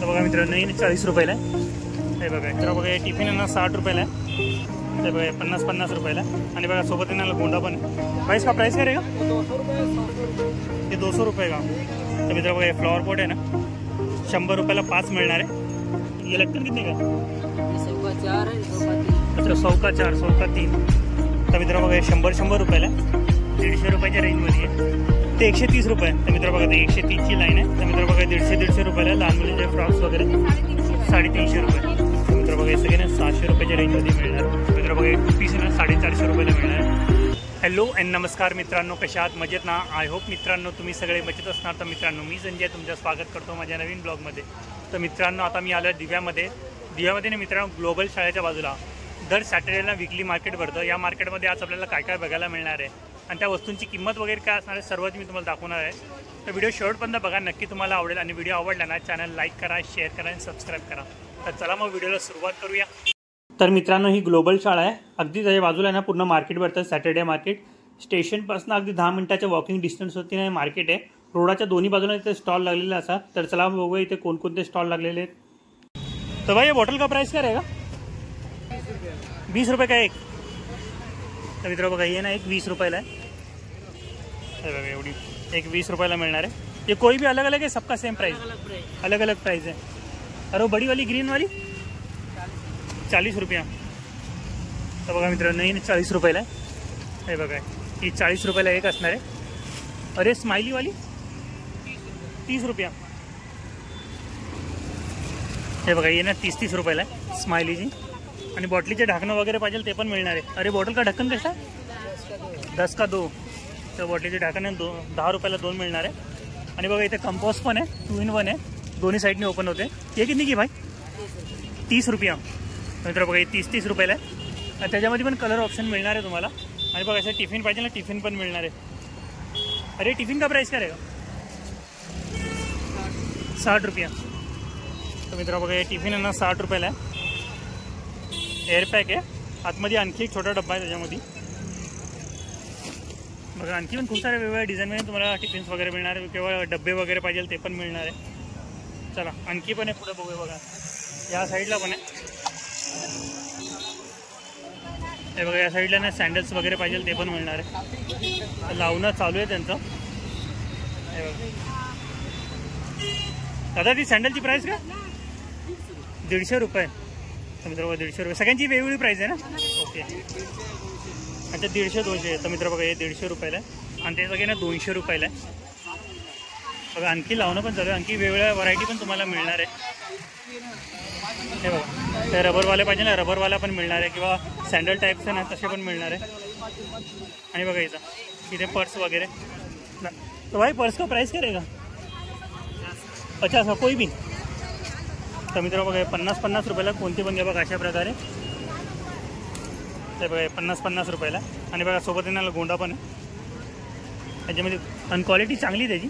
तर बघा मित्रांनो, नाही 40 रुपयाला आहे. हे बघा तर बघा, टिफिन आहे ना 60 रुपयाला आहे. हे बघा 50 रुपयाला. आणि बघा सोबत येणार गोंडा पण आहे. प्राइस का प्राइस काय रहेगा? 200 रुपये 100 रुपये. ये 200 रुपये का. तर मित्रांनो बघा, हे फ्लॉवर पॉट आहे ना 100 रुपयाला 5 मिळणार आहे. ये लटकन कितने का? 100 है, 100 अच्छा 100 का 4, 100 का 3. तर मित्रांनो बघा, 100 रुपयाला 150 रुपयाच्या रेंजमध्ये आहे. ते 130 रुपये. तर मित्रांनो बघा, ते 130ची लाईन आहे. तर मित्रांनो बघा, 150 रुपयाला लहान मुलीचे फ्रॉक्स वगैरे 350 रुपये. तर मित्रांनो बघा, हे सगळे ना 600 रुपयाच्या रेंजमध्ये मिळणार. मित्रांनो बघा, एक पीस ना 450 रुपयाला मिळणार. हॅलो अँड नमस्कार मित्रांनो, कशा आहात? मजेत ना? आय होप मित्रांनो तुम्ही सगळे मजेत असणार. तर मित्रांनो, मी संजय तुमचं स्वागत करतो माझ्या नवीन ब्लॉगमध्ये. तर मित्रांनो, आता मी आलो आहे दिव्यामध्ये ना मित्रांनो, ग्लोबल शाळेच्या बाजूला दर सॅटर्डेला विकली मार्केट भरतं. या मार्केटमध्ये आज आपल्याला काय काय बघायला मिळणार आहे आणि त्या वस्तूंची किंमत वगैरे काय असणार आहे सर्वच मी तुम्हाला दाखवणार आहे. तर व्हिडिओ शेवटपर्यंत बघा, नक्की तुम्हाला आवडेल. आणि व्हिडिओ आवडला ना, चॅनल लाईक करा, शेअर करा आणि सबस्क्राईब करा. तर चला मग व्हिडिओला सुरुवात करूया. तर मित्रांनो, ही ग्लोबल शाळा आहे. अगदी त्याच्या बाजूला आहे ना पूर्ण मार्केट भरतं. सॅटर्डे मार्केट स्टेशनपासून अगदी 10 मिनिटाच्या वॉकिंग डिस्टन्सवरती नाही मार्केट आहे. रोडाच्या दोन्ही बाजूला इथे स्टॉल लागलेले असा. तर चला बघूया इथे कोणकोणते स्टॉल लागलेले आहेत. तर भाई, ये बॉटल का प्राइस क्या रहेगा? 20 रुपये का एक. तर मित्र बघा, ये ना एक 20 रुपयाला आहे. बघा एवढी एक 20 रुपयाला मिळणार आहे. ये कोई भी अलग अलग है, सबका सेम प्राइस? अलग अलग प्राइस है. अरे वो बड़ी वाली ग्रीन वाली 40 रुपया. तर बघा मित्रांनो, नाही 40 रुपयाला आहे. हे बघा, ही 40 रुपयाला एक असणार आहे. अरे स्माइली वाली 30 रुपया. हे बघा, ये ना 30 रुपयाला आहे स्माइलीची. आणि बॉटलीचे ढाकणं वगैरे पाहिजे ते पण मिळणार आहे. अरे बॉटल का ढक्कन कसा? 10 का 2. तर बॉटलीचे ढाकण 10 रुपयाला 2 मिळणार आहे. आणि बघा इथे कंपोस्ट पण आहे, 2 in 1 आहे. दोन्ही साईडने ओपन होते. ये कितनी की भाई? 30 रुपया. मित्र बघा, हे 30 रुपयाला आहे. आणि त्याच्यामध्ये पण कलर ऑप्शन मिळणार आहे तुम्हाला. आणि बघा, असं टिफिन पाहिजे ना, टिफिन पण मिळणार आहे. अरे टिफिन का प्राइस काय रहेगा? 60 रुपया. तर मित्र बघा, हे टिफिन आहे ना 60 रुपयाला आहे. एअरपॅक आहे. आतमध्ये आणखी एक छोटा डब्बा आहे त्याच्यामध्ये. बघा, आणखी पण खूप सारे वेगवेगळ्या डिझाईनमध्ये तुम्हाला टिफिन्स वगैरे मिळणार आहे. किंवा डब्बे वगैरे पाहिजे ते पण मिळणार आहे. चला आणखी पण आहे पुढे बघूया. बघा या साईडला पण आहे. हे बघा, या साईडला ना सँडल्स वगैरे पाहिजे ते पण मिळणार आहे. लावणं चालू आहे त्यांचं. हे बघा दादा, ती सँडलची प्राईस का? 150 रुपये. तर मित्र बघा, 150 रुपये. सगळ्यांची वेगवेगळी प्राईस आहे ना? ओके. अच्छा 150 200. तर मित्र बघा, हे 150 रुपयाला आहे. आणि ते सगळे ना 200 रुपयाला आहे. बघा आणखी लावणं पण चालू आहे. आणखी वेगवेगळ्या व्हरायटी पण तुम्हाला मिळणार आहे. हे बघा, ते रबरवाले पाहिजे ना, रबरवाला पण मिळणार आहे. किंवा सँडल टाईपचे ना तसे पण मिळणार आहे. आणि बघा इथे पर्स वगैरे. तो भाई पर्स का प्राइस क्या रहेगा? 50 कोई भी. तर मित्र बघा, 50 रुपयाला कोणती पण घ्या. बघा अशा प्रकारे ते बघा 50 रुपयाला. आणि बघा सोबत येणार गोंडा पण आहे त्याच्यामध्ये. आणि क्वालिटी चांगली त्याची.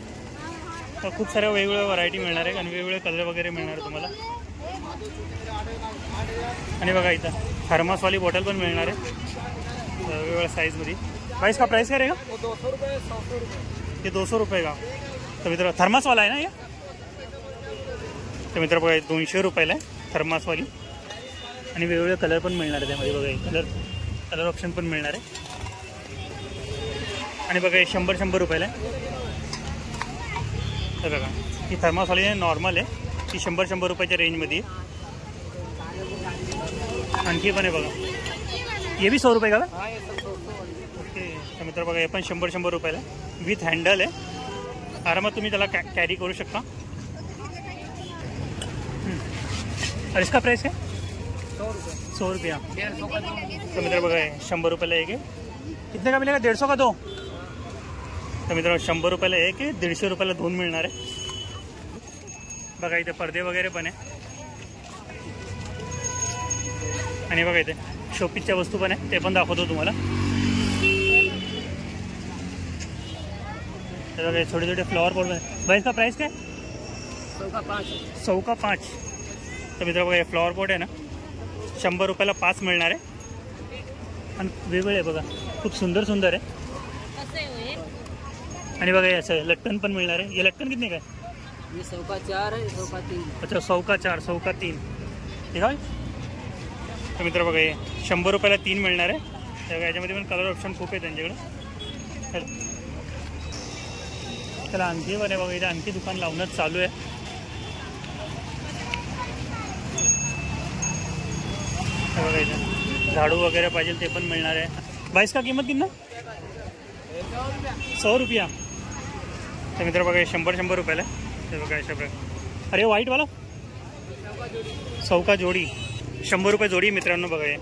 तर खूप साऱ्या वेगवेगळ्या व्हरायटी मिळणार आहे. आणि वेगवेगळे कलर वगैरे मिळणार आहे तुम्हाला. आणि बघा इथं थर्मासवाली बॉटल पण मिळणार आहे वेगवेगळ्या साईजमध्ये. प्राइस का प्राइस काय रहेगा? 200 रुपये 100 रुपये. ये 200 रुपये का. तर मित्र थर्मासवाला आहे ना या. तर मित्र बघा, 200 रुपयाला आहे थर्मासवाली. आणि वेगवेगळे कलर पण मिळणार आहे त्यामध्ये. बघा कलर ऑप्शन पण मिळणार आहे. आणि बघा, हे 100 रुपयाला आहे. तर बघा, ही थर्मासवाली आहे, नॉर्मल आहे. ती 100 रुपयाच्या रेंजमध्ये. आणखी पण आहे बघा, ये भी 100 रुपये का? ओके. तर मित्र बघा, हे पण 100 रुपयाला विथ हँडल आहे. आरामात तुम्ही त्याला कॅरी करू शकता. और इसका प्राइस है 100 रुपया. तो मित्र बघा, 100 रुपयाला एक आहे. कितने का मिलेगा? 150 का 2. तर मित्र 100 रुपयाला एक आहे, 150 रुपयाला 2 मिळणार आहे. बघा इथे पडदे वगैरे पण आहे. आणि बघा इथे शोपीसच्या वस्तू पण आहे, ते पण दाखवतो तुम्हाला. तर बघा छोटे छोटे फ्लॉवर पॉट आहे. भाई इसका प्राइस काय? 100 का 5. तर मित्र बघा, हे फ्लॉवर पॉट आहे ना 100 रुपयाला 5 मिळणार आहे. आणि वेगवेगळे आहे बघा, खूप सुंदर आहे. आणि बघा हे असं लटकन पण मिळणार आहे. हे लटकन कितने काय? ये 100 का 4 है, 100 का 3। अच्छा 100 का 4, 100 का 3 ठीक आहे. तर मित्र बघा हे 100 रुपयाला 3 मिळणार आहे. तेव्हा याच्यामध्ये पण कलर ऑप्शन खूप आहे त्यांच्याकडे. त्याला आणखी बरे बघा इथे आणखी दुकान लावणं चालू आहे. बघा इथे झाडू वगैरे पाहिजे ते पण मिळणार आहे. बाईस का किंमत कितना 100 रुपया. तर मित्र बघा 100 रुपयाला ते बघा अशा प्रकारे. अरे व्हाईटवाला 100 का जोडी, 100 रुपये जोडी मित्रांनो बघा हे.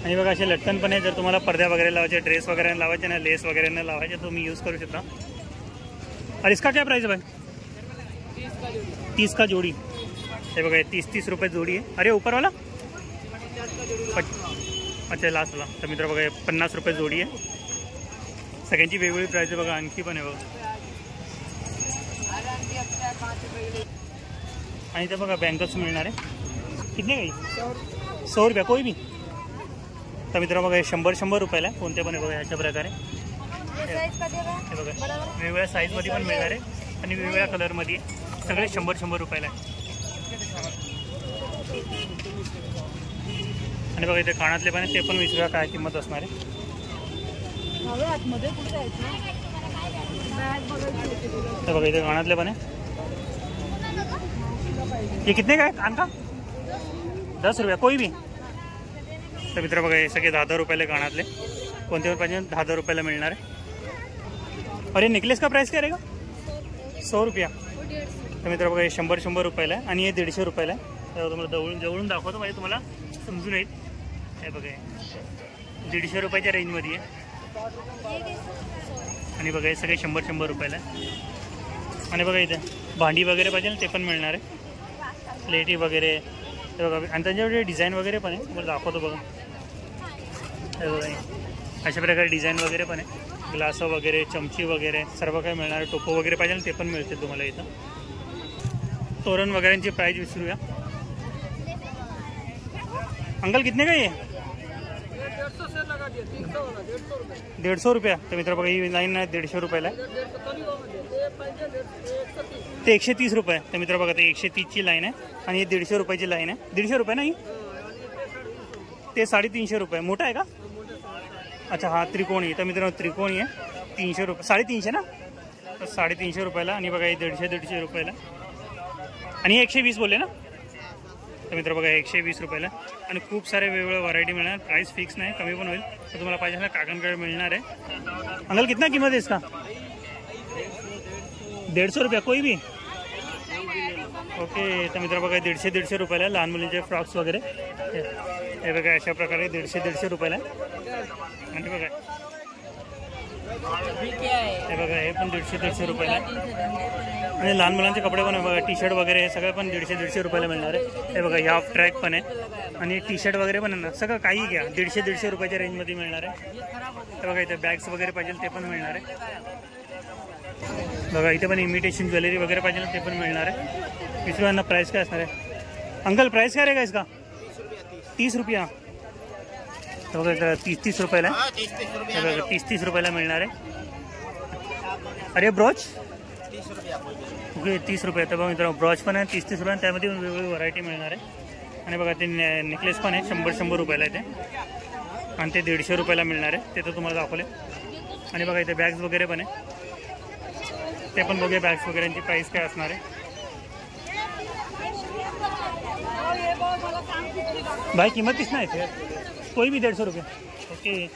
आणि बघा असे लटकन पण आहे. जर तुम्हाला पडद्या वगैरे लावायचे, ड्रेस वगैरे लावायचे ना, लेस वगैरे न लावायचे तुम्ही यूज़ करू शकता. और इसका क्या प्राइस है भाई? 30 का जोड़ी. हे बघा 30 रुपये जोडी आहे. अरे ऊपर वाला अच्छा लास्ट वाला. तर मित्र बघा 50 रुपये जोडी आहे. सगळ्यांची वेगवेगळी प्राइस आहे बघा. आणखी पण आहे बघा. आणि ते बघा बँगल्स मिळणार आहे. कितने काही 100 रुपया कोई भी. तर मित्र बघा 100 रुपयाला कोणते पण आहे बघा अशा प्रकारे. हे बघा वेगवेगळ्या साईजमध्ये पण मिळणार आहे आणि वेगवेगळ्या कलरमध्ये. सगळे 100 रुपयाला आहे. आणि बघा इथे कानातले पण आहे ते पण 20 रुपया काय किंमत असणार आहे. तर बघा इथे कानातले पण आहे. ये कितने का है कान का? 10 रुपया कोई भी. तर मित्र बघा हे सगळे 10 रुपयाला कानातले. कोणते पण पाहिजे 10 रुपयाला मिळणार आहे. और ये नेकलेस का प्राइस क्या रहेगा? 100 रुपया. तर मित्र बघा हे 100 रुपयाला आहे आणि हे 150 रुपयाला आहे. तर तुम्हाला जवळून दाखवतो म्हणजे तुम्हाला समजून येईल. हे बघा 150 रुपयाच्या रेंजमध्ये आहे. आणि बघा हे सगळे 100 रुपयाला आहे. आणि बघा इथे भांडी वगैरे पाहिजे ते पण मिळणार आहे. प्लेटी वगैरे हे बघा. आणि त्यांच्याकडे डिझाईन वगैरे पण आहे. तुम्हाला दाखवतो बघा. हे बघा अशा प्रकारे डिझाईन वगैरे पण आहे. ग्लास वगैरे, चमची वगैरे सर्व काही मिळणार आहे. टोपं वगैरे पाहिजे ते पण मिळतील तुम्हाला इथं. तोरण वगैरेंची प्राइस विचारूया. अंकल कितने का ये? 150 रुपया. तर मित्र बघा ही लाईन आहे 150 रुपयाला आहे. ते 130 रुपये. तर मित्र बघा ते 130ची लाईन आहे आणि ही 150 रुपयाची लाईन आहे. 150 रुपये नाही ते 350 रुपये. मोठा आहे का? अच्छा हा त्रिकोणी. तर मित्रांनो त्रिकोणी आहे 300 रुपये. 350 ना. तर 350 रुपयाला. आणि बघा हे 150 रुपयाला. आणि 120 बोलले ना. तर मित्र बघा 120 रुपयाला. आणि खूप सारे वेगवेगळे व्हरायटी मिळणार. प्राइस फिक्स नाही, कमी पण होईल. तर तुम्हाला पाहिजे ना काकांकडे मिळणार आहे. अंकल कितना किंमत है इसका? 150 रुपया कोई भी. ओके. तर मित्र बघा 150 रुपयाला लहान मुलींचे फ्रॉक्स वगैरे. हे बघा अशा प्रकारे 150 रुपयाला. आणि बघा हे बघा हे पण 150 रुपयाला. आणि लहान मुलांचे कपडे पण बघा. टी शर्ट वगैरे हे सगळं पण 150 रुपयाला मिळणार आहे. हे बघा ह्या हाफ ट्रॅक पण आहे आणि टी शर्ट वगैरे पण आहे ना. सगळं काही घ्या 150 रुपयाच्या रेंजमध्ये मिळणार आहे. हे बघा इथे बॅग्स वगैरे पाहिजे ते पण मिळणार आहे. बघा इथे पण इमिटेशन ज्वेलरी वगैरे पाहिजे ते पण मिळणार आहे. 20 रुपयांना प्राइस काय असणार आहे? अंकल प्राइस काय रहेगा इसका? 30 रुपया. तर बघा 30 रुपयाला. हे बघा 30 रुपयाला मिळणार आहे. अरे ब्रॉच ओके 30 रुपये. तर बघा मित्रांनो ब्रॉच पण आहे 30 रुपये. त्यामध्ये वेगवेगळी व्हरायटी मिळणार आहे. आणि बघा ते नेकलेस पण आहे 100 रुपयाला आहे ते. आणि ते 150 रुपयाला मिळणार आहे. ते तर तुम्हाला दाखवले. आणि बघा इथे बॅग्स वगैरे पण आहे ते पण बघूया. बॅग्स वगैरेंची प्राइस काय असणार आहे. भाई किंमत कितना है फिर? कोई भी 150 रुपये. ओके.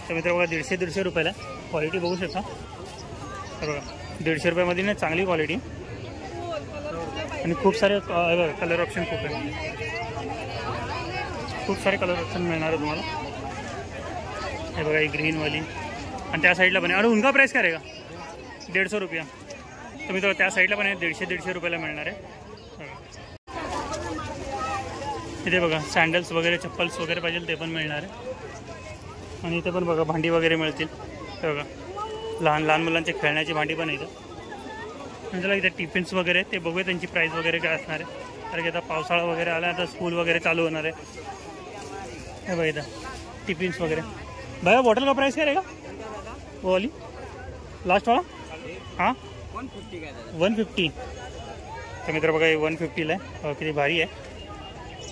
तर मित्र बघा 150 रुपयाला. क्वालिटी बघू शकता. तर बघा 150 रुपयामध्ये ना चांगली क्वालिटी. आणि खूप सारे कलर ऑप्शन खूप आहे. खूप सारे कलर ऑप्शन मिळणार आहे तुम्हाला. हे बघा ही ग्रीनवाली. आणि त्या साईडला पण आहे. आणि उनका प्राइस काय रहेगा? 150 रुपया. तर मित्र त्या साईडला पण आहे 150 रुपयाला मिळणार आहे. इथे बघा सँडल्स वगैरे, चप्पल्स वगैरे पाहिजे ते पण मिळणार आहे. आणि इथे पण बघा भांडी वगैरे मिळतील. हे बघा लहान मुलांचे खेळण्याची भांडी पण आहे इथं. नंतर इथे टिफिन्स वगैरे ते बघूया त्यांची प्राइस वगैरे काय असणार आहे. कारण की आता पावसाळा वगैरे आला आता स्कूल वगैरे चालू होणार आहे. हे बघा इथं टिफिन्स वगैरे. भैया बॉटल का प्राइस क्या रहेगा? वो वाली लास्ट वाला? हाँ 150 का दादा. 150. तर मित्र बघा 150ला आहे. किती भारी आहे.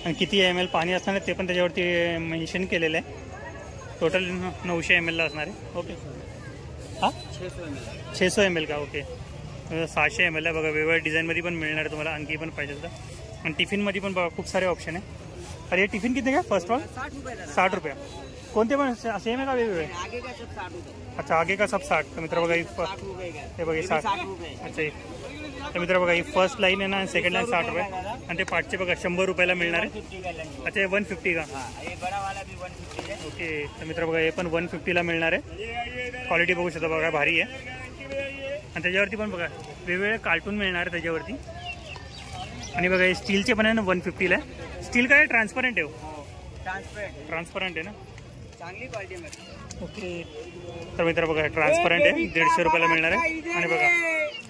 आणि किती ml पाणी असणार आहे ते पण त्याच्यावरती मेन्शन केलेलं आहे. टोटल 900 ml ला असणार आहे. ओके हां 600 ml का. ओके 600 ml आहे बघा. वेगवेगळ्या डिझाईनमध्ये पण मिळणार आहे तुम्हाला. आणखी पण पाहिजे तर. आणि टिफिनमध्ये पण बघा खूप सारे ऑप्शन आहे. अरे ये टिफिन कितने का फर्स्ट वन? 60 रुपये. कोणते पण सेम आहे का वेगवेगळे? आगे का सब 60 रुपये. अच्छा आगे का सब 60. तर मित्र बघा ही 60 रुपये का. हे बघा 60 रुपये. अच्छा. तर मित्र बघा ही फर्स्ट लाईन आहे ना आणि सेकंड लाईन 60 रुपये. आणि ते पाठचे बघा 100 रुपयाला मिळणार आहे. 150 का लंच. अच्छा 150 का. ये बड़ा वाला भी 150 है. ओके. तर मित्र बघा हे पण 150ला मिळणार आहे. क्वालिटी बघू शकता बघा भारी आहे. आणि त्याच्यावरती पण बघा वेगवेगळे कार्टून मिळणार आहे त्याच्यावरती. आणि बघा हे स्टीलचे पण आहे ना 150ला. स्टील काय ट्रान्सपरंट आहे. ट्रान्सपरंट आहे ना. चांगली क्वालिटी मध्ये. ओके. तर मित्र बघा ट्रान्सपरंट आहे. 150 रुपयाला मिळणार आहे. आणि बघा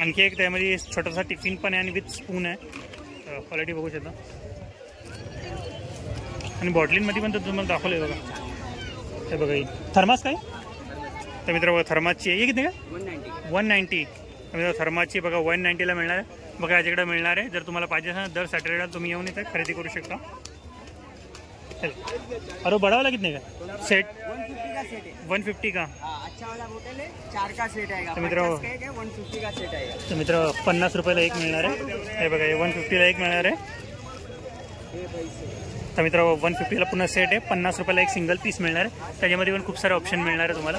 आणखी एक त्यामध्ये छोटासा टिफिन पण आहे आणि विथ स्पून आहे. क्वालिटी बघू शकता. आणि बॉटलींमध्ये पण तर तुम्हाला दाखवलं आहे बघा. हे बघा ही थर्मास काय. तर मित्र बघा थर्मासची आहे. हे किती का 190. थर्मासची बघा 190ला मिळणार आहे. बघा याच्याकडे मिळणार आहे. जर तुम्हाला पाहिजे असेल दर सॅटर्डेला तुम्ही येऊन इथे खरेदी करू शकता. अरे बड़ा वाला कितने का सेट? 150 का सेट है. 150 का. अच्छा वाला बोतल है 4 का सेट आएगा. तो मित्रों 150 का सेट आएगा. तर मित्र 50 रुपयाला एक मिळणार आहे. हे बघा 150ला एक मिळणार आहे. तर मित्र 150ला पुन्हा सेट आहे. 50 रुपयाला एक सिंगल पीस मिळणार आहे. त्याच्यामध्ये पण खूप सारे ऑप्शन मिळणार आहे तुम्हाला.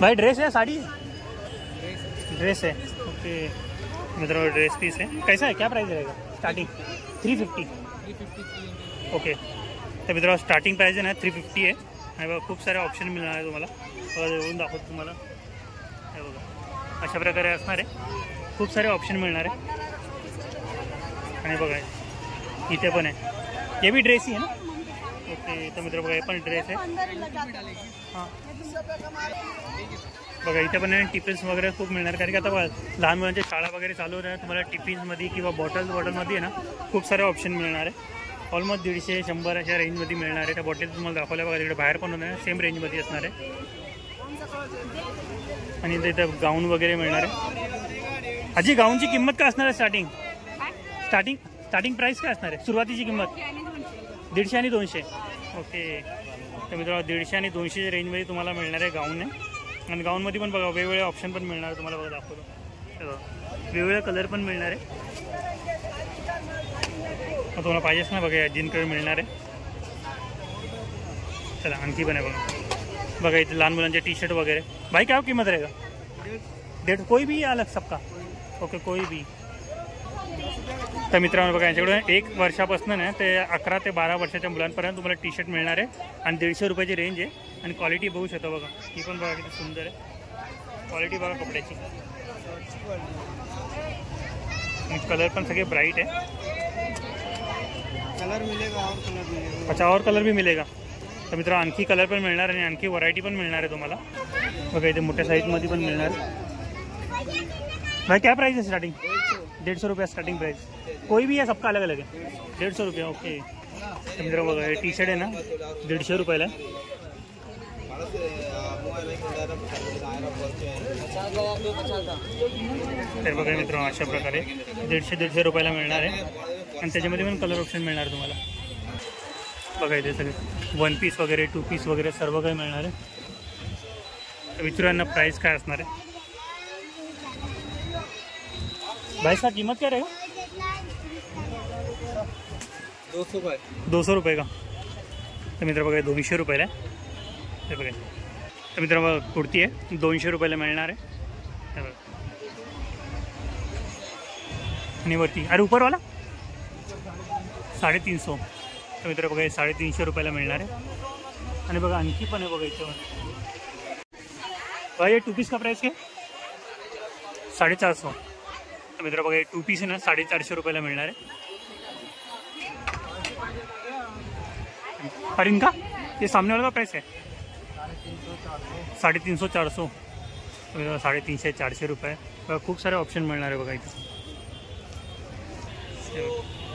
भाई ड्रेस है साड़ी? ड्रेस है. ओके मित्रों ड्रेस पीस है. कैसा है क्या प्राइस रहेगा स्टार्टिंग? 350. ओके. तर मित्रों स्टार्टिंग प्राइस आहे ना 350 आहे. आणि बघा खूप सारे ऑप्शन मिळणार आहे तुम्हाला. येऊन दाखवतो तुम्हाला. हे बघा अशा प्रकारे असणार आहे. खूप सारे ऑप्शन मिळणार आहे. आणि बघा इथे पण आहे. हे भी ड्रेस ही आहे ना. ओके. तर मित्र बघा हे पण ड्रेस आहे. हां बघा इथे पण टिफिन्स वगैरे खूप मिळणार. कारण की आता बघा लहान मुलांच्या शाळा वगैरे चालू होत्या. तुम्हाला टिफिन्समध्ये किंवा बॉटलमध्ये आहे ना खूप सारे ऑप्शन मिळणार आहे. ऑलमोस्ट 150-100 अशा रेंजमध्ये मिळणार आहे. त्या बॉटल तुम्हाला दाखवल्या बघा तिकडे बाहेर पण होणार सेम रेंजमध्ये असणार आहे. आणि इथं गाऊन वगैरे मिळणार आहे. आजी गाऊनची किंमत काय असणार आहे स्टार्टिंग प्राईस काय असणार आहे सुरुवातीची किंमत? 150 आणि 200. ओके. तर मित्रांनो 150 आणि 200 रेंजमध्ये तुम्हाला मिळणार आहे गाऊन आहे. आणि गाऊनमध्ये पण बघा वेगवेगळे ऑप्शन पण मिळणार आहे तुम्हाला. बघा दाखवतो वेगवेगळे कलर पण मिळणार आहे. तुम्हाला पाहिजेच ना बघा जीन कलर मिळणार आहे. चला आणखी पण आहे बघा. बघा इथे लहान मुलांचे टी शर्ट वगैरे. भाई क्या किंमत रहेगा? 150. कोई भी अलग सबका? ओके कोई भी. तर मित्रांनो बघा यांच्याकडून 1 वर्षापासून ना ते 11 ते 12 वर्षाच्या मुलांपर्यंत तुम्हाला टी शर्ट मिळणार आहे. आणि 150 रुपयाची रेंज आहे. आणि क्वालिटी बघू शकता बघा. ही पण बघा किती सुंदर आहे. क्वालिटी बघा कपड्याची. आणि कलर पण सगळे ब्राईट आहे. कलर मिलेगा और कलर मिलेगा. अच्छा और कलर भी मिलेगा. तर मित्र आणखी कलर पण मिळणार आणि आणखी व्हरायटी पण मिळणार आहे तुम्हाला. बघा इथे मोठ्या साईजमध्ये पण मिळणार. भाई क्या प्राइस है स्टार्टिंग? 150 रुपया स्टार्टिंग प्राइस. कोई भी है सबका अलग अलग है. 150 रुपया. ओके. तर मित्र बघा हे टी शर्ट आहे ना 150 रुपयाला. तर बघा मित्र अशा प्रकारे 150 रुपयाला मिळणार आहे. आणि त्याच्यामध्ये पण कलर ऑप्शन मिळणार तुम्हाला. बघा इथे सगळे 1 पीस वगैरे 2 पीस वगैरे सर्व काही मिळणार आहे. तर विचारांना प्राइस काय असणार आहे. भाई इसका कीमत क्या रहेगा? 200 रुपये का. तर मित्र बघा 200 रुपयाला आहे. हे बघा तर मित्र बघा कुर्ती आहे 200 रुपयाला मिळणार आहे. हे बघा आणि वरती अरे उपरवाला 350. तर मित्र बघा 350 रुपयाला मिळणार आहे. आणि बघा आणखी पण आहे बघा याच्यावर. भाई ये 2 पीस का प्राइस क्या? 450. तर मित्र बघा 2 पीस आहे ना 450 रुपयाला मिळणार आहे. और इनका ये सामने वाला का प्राइस है 350-400. 350-400 रुपये. खूप सारे ऑप्शन मिळणार आहे बघा इथे.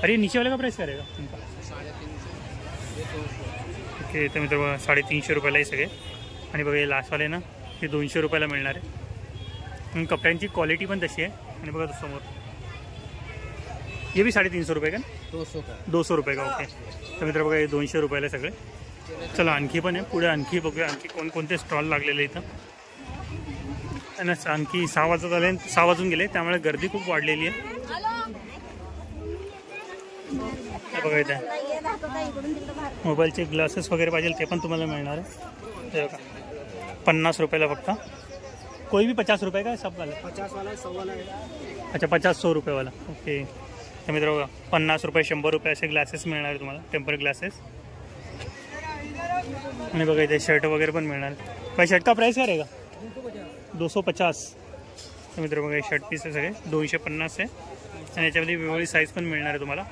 अरे नीचे वाले का प्राइस करेगा इनका? ओके. तर मित्र बघा 350 रुपयाला हे सगळे आणि बघा हे लास्टवाले ना हे 200 रुपयाला मिळणार आहे. आणि कपड्यांची क्वालिटी पण तशी आहे. आणि बघा समोर हे बी 350 रुपये का 200 रुपये का. ओके तर मित्र बघा हे 200 रुपयाला सगळे. चला आणखी पण आहे पुढे, आणखी बघूया आणखी कोणकोणते स्टॉल लागलेले इथं. आणि आणखी 6 वाजत आले, 6 वाजून गेले त्यामुळे गर्दी खूप वाढलेली आहे. बघा इथे मोबाईलचे ग्लासेस वगैरे पाहिजे ते पण तुम्हाला मिळणार आहे. ते बघा 50 रुपयाला फक्त. कोई भी 50 रुपये का सब वाला 50 वाला 100 वाला है. अच्छा 50-100 रुपयेवाला. ओके तर मित्र बघा 50 रुपये 100 रुपये असे ग्लासेस मिळणार आहे तुम्हाला, टेम्पर ग्लासेस. आणि बघा इथे शर्ट वगैरे पण मिळणार. भाई शर्ट का प्राइस काय रहेगा 250. तर मित्र बघा हे शर्ट पीस आहे सगळे 250 आहे. आणि याच्यामध्ये वेगवेगळी साईज पण मिळणार आहे तुम्हाला.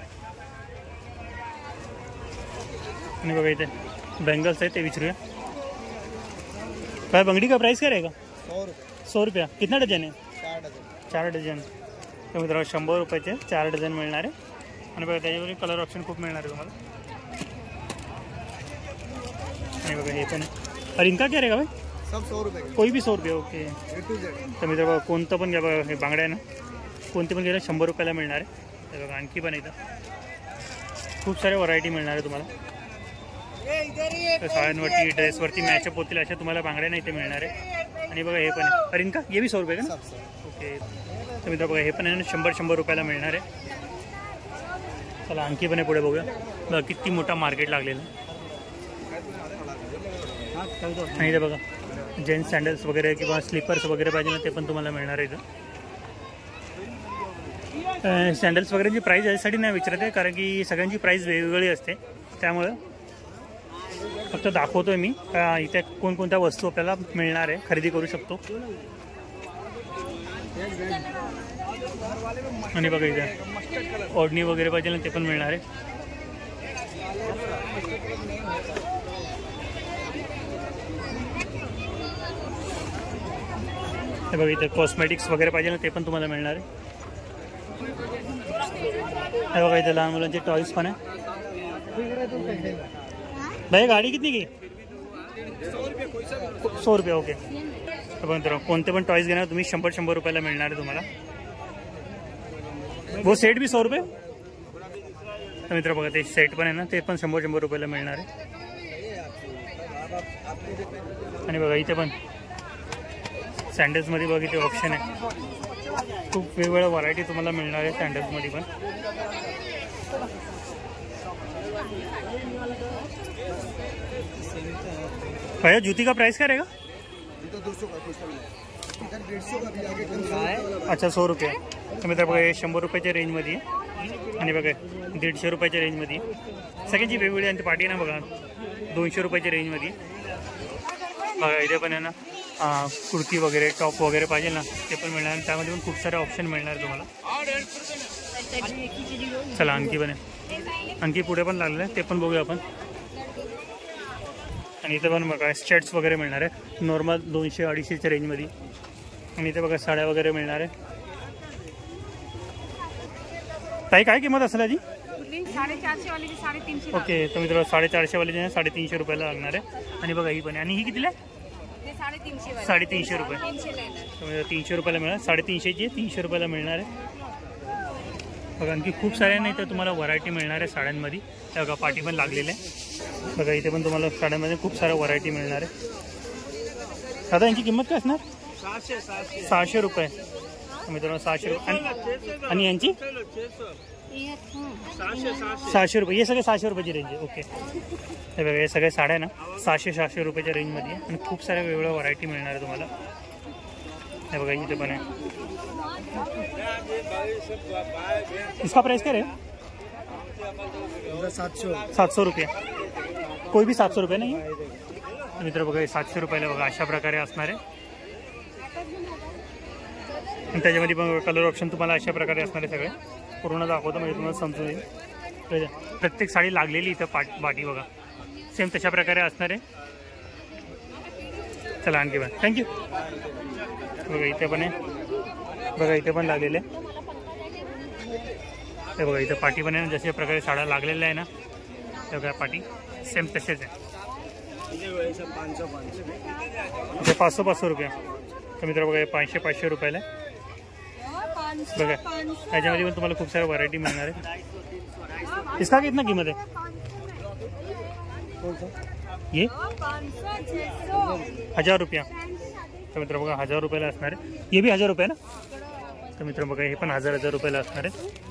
आणि बघा इथे बँगल्स आहे ते विचारूया. काय बंगडी का प्राइस काय रहेगा 100 रुपया. कितना डझन है 4 डझन. तर मित्रांनो 100 रुपयाचे 4 डझन मिळणार आहे. आणि बघा त्याच्यावर कलर ऑप्शन खूप मिळणार आहे तुम्हाला. आणि बघा हे पण आहे. और इनका क्या रहेगा भाई सब 100 रुपये. कोई भी 100 रुपये. Okay A to Z. तर मित्र बघा कोणतं पण घ्या. बघा हे बांगड्या आहे ना कोणते पण गेलं 100 रुपयाला मिळणार आहे. तर बघा आणखी पण इथं खूप सारे व्हरायटी मिळणार आहे तुम्हाला. तर साड्यांवरती ड्रेसवरती मॅचअप होतील अशा तुम्हाला बांगड्या नाही इथे मिळणार आहे. आणि बघा हे पण आहे. और इनका ये भी 100 रुपये का ना. ओके तर मित्र बघा हे पण आहे ना 100 रुपयाला मिळणार आहे. चला आणखी पण आहे पुढे बघूया. बघा किती मोठा मार्केट लागलेलं आहे. आणि इथे बघा जेंट्स सँडल्स वगैरे किंवा स्लीपर्स वगैरे पाहिजे ना ते पण तुम्हाला मिळणार आहे इथं. सँडल्स वगैरेची प्राईस यासाठी नाही विचारत आहे कारण की सगळ्यांची प्राईस वेगवेगळी असते. त्यामुळं फक्त दाखवतोय मी इथे कोणकोणत्या वस्तू आपल्याला मिळणार आहे, खरेदी करू शकतो. आणि बघा इथे ओढणी वगैरे पाहिजे ना ते पण मिळणार आहे. हे बघा इथे कॉस्मेटिक्स वगैरे पाहिजे ना ते पण तुम्हाला मिळणार आहे. हे बघा इथे लहान मुलांचे टॉयज पण आहे. भाई गाडी कितनी की 100 रुपये. ओके तर बघा कोणते पण टॉयज घेणार तुम्ही 100 रुपयाला मिळणार आहे तुम्हाला. वो सेट भी 100 रुपये. तर मित्र बघा ते सेट पण आहे ना ते पण 100 रुपयाला मिळणार आहे. आणि बघा इथे पण सँडल्समध्ये बघा इथे ऑप्शन आहे. खूप वेगवेगळ्या व्हरायटी तुम्हाला मिळणार आहे सँडल्समध्ये पण. भैया जूती का प्राइस क्या रहेगा 200 का 150 का भी आगे. अच्छा 100 रुपये. तर मित्र बघा हे 100 रुपयाच्या रेंजमध्ये आहे. आणि बघा 150 रुपयाच्या रेंजमध्ये सगळ्यांची वेगवेगळी आणि पार्टी ना बघा 200 रुपयाच्या रेंजमध्ये. बघा इथे पण आहे ना कुर्ती वगैरे टॉप वगैरे पाहिजे ना ते पण मिळणार. त्यामध्ये पण खूप सारे ऑप्शन मिळणार तुम्हाला. चला आणखी पण आहे. आणखी पुढे पण लागलेलं आहे ते पण बघूया आपण. आणि इथे पण बघा शर्ट्स वगैरे मिळणार आहे नॉर्मल 200-250च्या रेंजमध्ये. आणि इथे बघा साड्या वगैरे मिळणार आहे. ताई काय किंमत असेल याची 450 वाली 350. ओके तर मित्र 450 वाली जे 350 रुपयाला लागणार आहे. आणि बघा ही पण आहे. आणि ही कितीला आहे 350 रुपये. तर 300 रुपयाला मिळणार. 350ची 300 रुपयाला मिळणार आहे. बघा आणखी खूप साऱ्या नाही तर तुम्हाला व्हरायटी मिळणार आहे साड्यांमध्ये. त्या बघा पाठी पण लागलेले आहे. बघा इथे पण तुम्हाला साड्यांमध्ये खूप साऱ्या व्हरायटी मिळणार आहे. दादा यांची किंमत काय असणार 600 रुपये. मित्रांनो 600 रुपये. आणि यांची 600 रुपये. हे सगळे 600 रुपयाची रेंज आहे. ओके हे बघा हे सगळे साड्या ना 600 रुपयाच्या रेंजमध्ये आहे. आणि खूप साऱ्या वेगवेगळ्या व्हरायटी मिळणार आहे तुम्हाला. हे बघा इथे पण आहे. इसका प्राइस क्या रहेगा 700 रुपये. कोई भी 700 रुपये नाही. मित्र बघा हे 700 रुपयाला बघा अशा प्रकारे असणार आहे. आणि त्याच्यामध्ये पण कलर ऑप्शन तुम्हाला अशा प्रकारे असणार आहे. सगळे पूर्ण दाखवतो म्हणजे तुम्हाला समजून येईल. प्रत्येक साडी लागलेली इथं पाठी बघा सेम तशा प्रकारे असणार आहे. चला आणखी पण थँक्यू. बघा इथे पण आहे. बघा इथे पण लागलेले आहे. हे बघा इथं पाठी पण आहे ना जशा प्रकारे साड्या लागलेल्या आहे ना त्या बघा पाठी सेम तसेच आहे. हे 500 रुपये तर मित्र बघा हे 500 रुपयाला आहे. बघा याच्यामध्ये पण तुम्हाला खूप साऱ्या व्हरायटी मिळणार आहे. इसका कितना कीमत है ये 1000 रुपया तर मित्र बघा 1000 रुपयाला असणार आहे. हे बी 1000 रुपये ना तर मित्र बघा हे पण 1000 रुपयाला असणार आहे.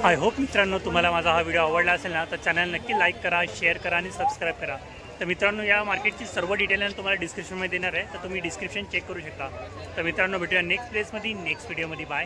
आय होप मित्रांनो तुम्हाला माझा हा व्हिडिओ आवडला असेल ना तर चॅनल नक्की लाईक करा, शेअर करा आणि सबस्क्राईब करा. तर मित्रांनो या मार्केटची सर्व डिटेल तुम्हाला डिस्क्रिप्शनमध्ये देणार आहे तर तुम्ही डिस्क्रिप्शन चेक करू शकता. तर मित्रांनो भेटूया नेक्स्ट प्लेसमध्ये नेक्स्ट व्हिडिओमध्ये. बाय.